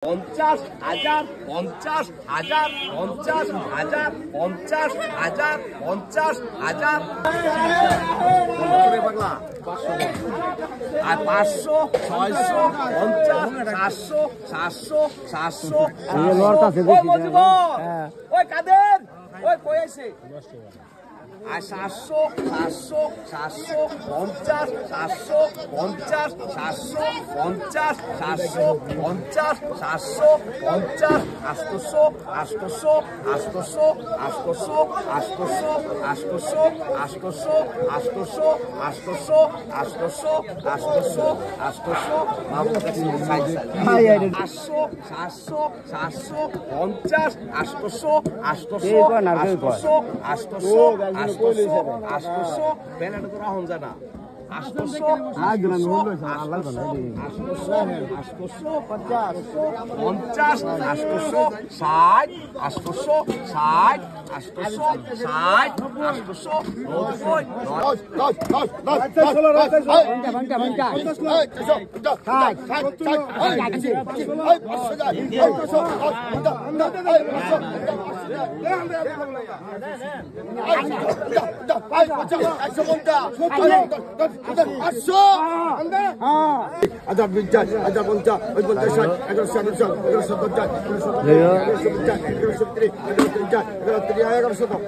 50,000 50,000 50,000 50,000 50,000 পাগলা আর 500 600 50 700 700 700 ওই মজিবর ওই কাদের ওই কই আইছে আর 700 700 750 750 750 750 750 800 800 800 800 800 800 800 800 800 800 800 800 বাবু কাছে 800 700 750 800 800 800 800 বেলাটা তো রাহন জানা 800 800 ada bincang, ada bonca, ada bonca, ada satu, ada satu bonca, ada satu bonca, ada satu tri, ada bonca, ada tri, ada satu.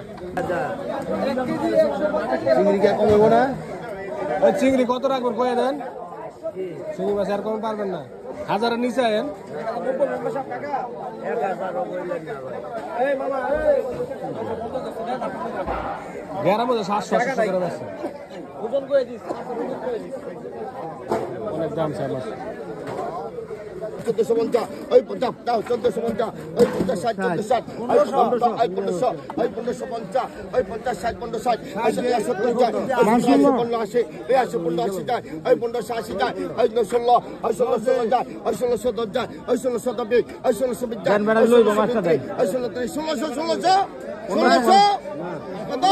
Cingri क्या कम होगा ना? और चिंगरी कौन तो राग पर कोई है ना? चिंगरी बस यार कौन पार करना? हजार नीचे है? ग्यारह में तो 700 कर बस ওজন কই দিস অনেক দাম স্যার 1450 ওই 50 দাও 1450 ওই 50 60 50 ওই 1500 ওই 1500 ওই 1550 ওই 50 60 50 60 80 যায় ওই 1580 যায় ওই 1580 যায় ওই 916 যায় ওই 1610 যায় ওই 1620 ওই 1620 যায় ওই 1616 কত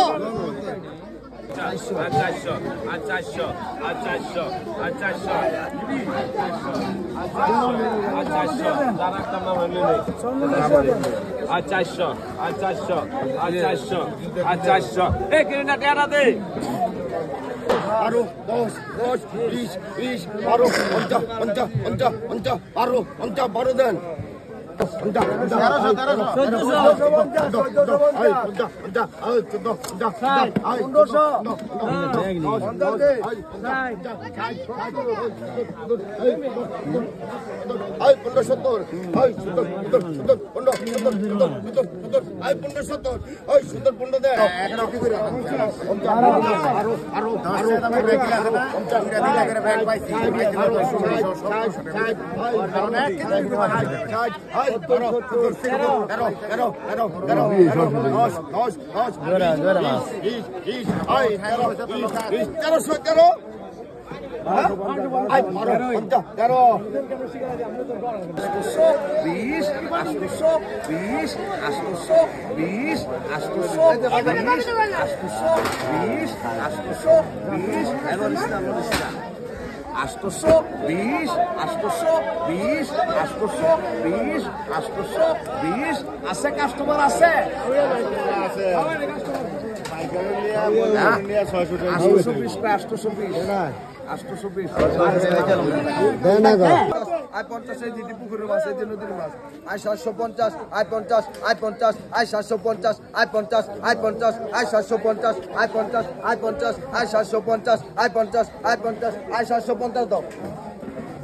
Baru, bos, 20, 20, baru, onca, baru dan. আছে কাস্টমার আছে 820 দিদি পুকুরের মাছ এই নদীর মাছ 750 850 850 750 850 850 750 850 850 750 850 850 750 দাও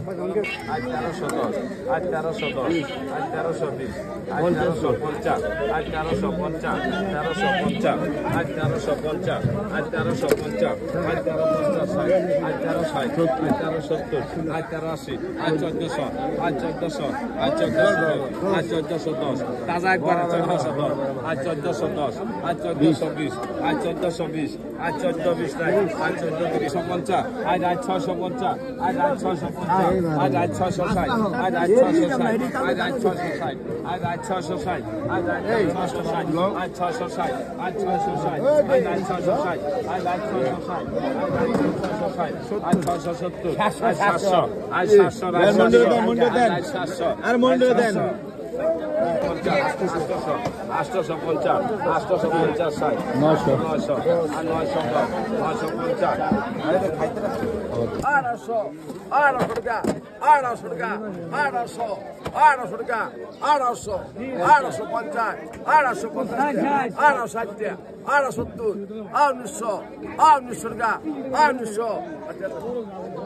1810 1820 1850 1850 1850 1850 1850 তাজা একবার 1410 1410 1420 1420 1420 1450 650 650 আজ 660 আজ 660 আজ 660 আজ 660 আজ 660 আজ 660 আজ 660 আজ 660 আজ 660 আজ 670 আজ 700 আজ 700 আর মন্ডলে দেন 850 850 900 আর 950 800 টাকা 800 টাকা 800 টাকা 800 850 860 870 1900 টাকা 1900 1100